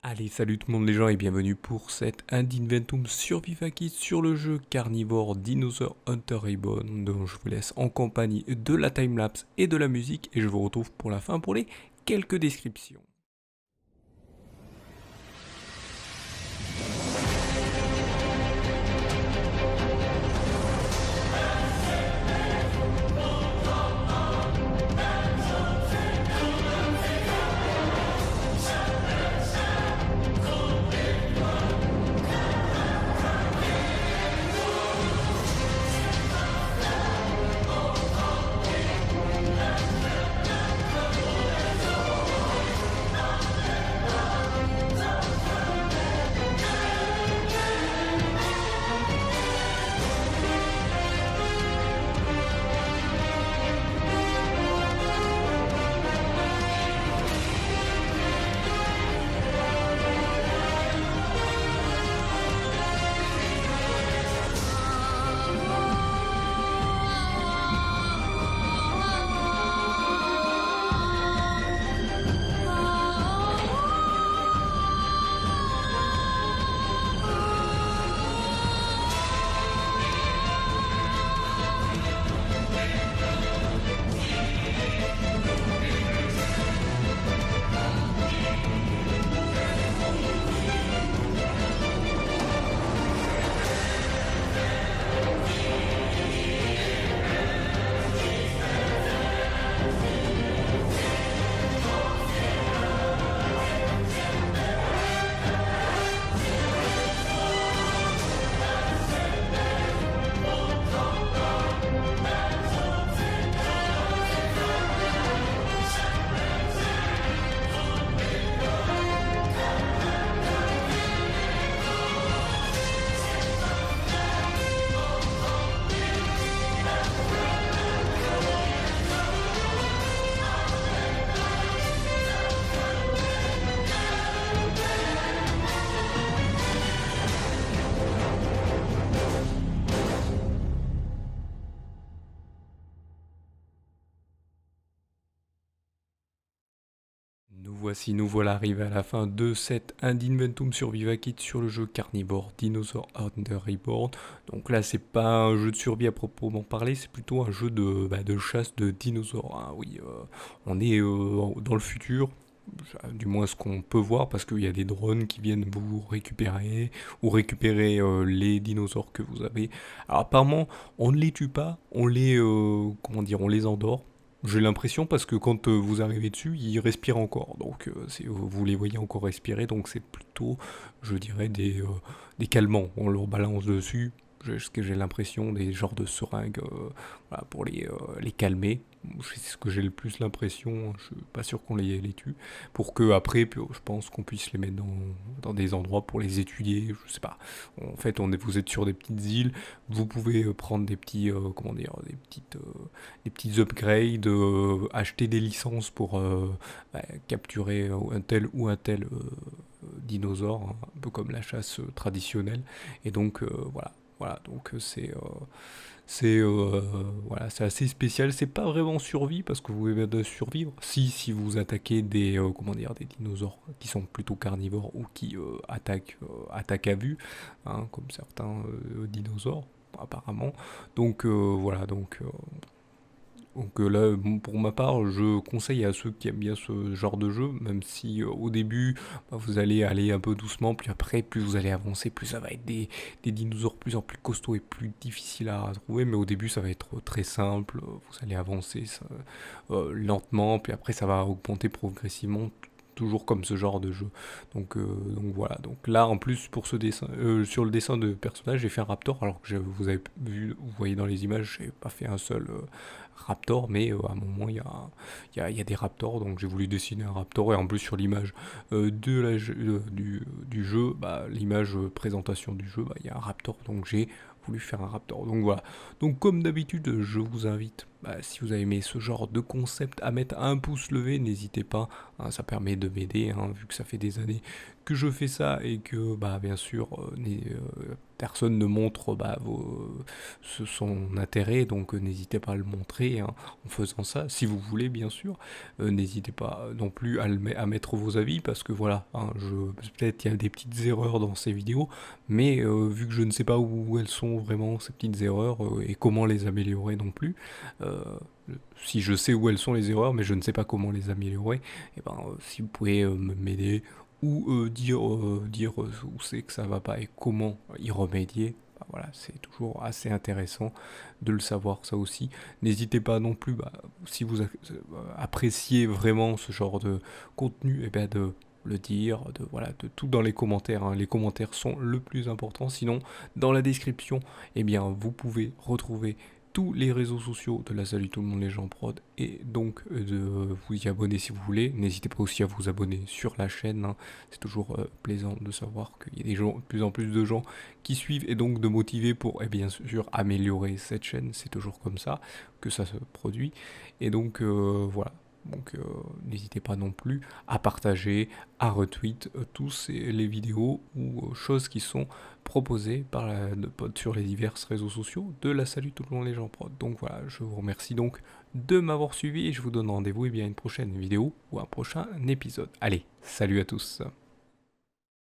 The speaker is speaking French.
Allez, salut tout le monde les gens et bienvenue pour cette Ad Inventum Survivaki sur le jeu Carnivore Dinosaur Hunter Reborn, dont je vous laisse en compagnie de la timelapse et de la musique et je vous retrouve pour la fin pour les quelques descriptions. Nous voilà arrivés à la fin de cette Ad Inventum Survivaki sur le jeu Carnivore Dinosaur Hunter Reborn. Donc là c'est pas un jeu de survie à proprement parler, c'est plutôt un jeu de chasse de dinosaures, hein. Oui, on est dans le futur, du moins ce qu'on peut voir, parce qu'il y a des drones qui viennent vous récupérer ou récupérer les dinosaures que vous avez. Alors apparemment on ne les tue pas, on les on les endort. J'ai l'impression parce que quand vous arrivez dessus, ils respirent encore. Donc vous les voyez encore respirer, donc c'est plutôt, je dirais, des calmants. On leur balance dessus. Ce que j'ai l'impression des genres de seringues, voilà, pour les calmer. C'est ce que j'ai le plus l'impression. Je suis pas sûr qu'on les tue. Pour que après, je pense qu'on puisse les mettre dans des endroits pour les étudier. Je sais pas. En fait, vous êtes sur des petites îles. Vous pouvez prendre des petits, des petits upgrades, acheter des licences pour capturer un tel dinosaure, hein, un peu comme la chasse traditionnelle. Et donc voilà, donc voilà, c'est assez spécial. C'est pas vraiment survie parce que vous pouvez de survivre. Si vous attaquez des dinosaures qui sont plutôt carnivores ou qui attaquent à vue, hein, comme certains dinosaures apparemment. Donc voilà, donc là, bon, pour ma part, je conseille à ceux qui aiment bien ce genre de jeu, même si au début, vous allez aller un peu doucement, puis après, plus vous allez avancer, plus ça va être des dinosaures plus en plus costauds et plus difficiles à trouver, mais au début, ça va être très simple, vous allez avancer lentement, puis après, ça va augmenter progressivement, toujours comme ce genre de jeu. Donc voilà, donc là, en plus, pour ce dessin, sur le dessin de personnage, j'ai fait un raptor, alors que vous avez vu, vous voyez dans les images, j'ai pas fait un seul raptor, mais à un moment il y a des raptors, donc j'ai voulu dessiner un raptor, et en plus sur l'image du jeu, l'image présentation du jeu, il y a un raptor, donc j'ai voulu faire un Raptor. Donc voilà. Donc comme d'habitude, je vous invite, si vous avez aimé ce genre de concept, à mettre un pouce levé, n'hésitez pas, hein, ça permet de m'aider, hein, vu que ça fait des années que je fais ça et que bien sûr personne ne montre son intérêt, donc n'hésitez pas à le montrer, hein, en faisant ça, si vous voulez bien sûr. N'hésitez pas non plus à mettre vos avis, parce que voilà, hein, peut-être il y a des petites erreurs dans ces vidéos, mais vu que je ne sais pas où elles sont vraiment ces petites erreurs et comment les améliorer non plus, euh, si je sais où elles sont les erreurs mais je ne sais pas comment les améliorer, et si vous pouvez m'aider ou dire où c'est que ça va pas et comment y remédier, voilà, c'est toujours assez intéressant de le savoir ça aussi. N'hésitez pas non plus, si vous appréciez vraiment ce genre de contenu, et de le dire, de tout dans les commentaires, hein. Les commentaires sont le plus important. Sinon, dans la description, vous pouvez retrouver tous les réseaux sociaux de la Salut tout le monde les gens prod, et donc de vous y abonner si vous voulez. N'hésitez pas aussi à vous abonner sur la chaîne, hein. C'est toujours plaisant de savoir qu'il y a de plus en plus de gens qui suivent, et donc de motiver pour bien sûr améliorer cette chaîne. C'est toujours comme ça que ça se produit, et donc voilà. Donc n'hésitez pas non plus à partager, à retweet tous les vidéos ou choses qui sont proposées sur les divers réseaux sociaux de la Salut tout le monde les gens prod. Donc voilà, je vous remercie donc de m'avoir suivi et je vous donne rendez-vous à une prochaine vidéo ou un prochain épisode. Allez, salut à tous.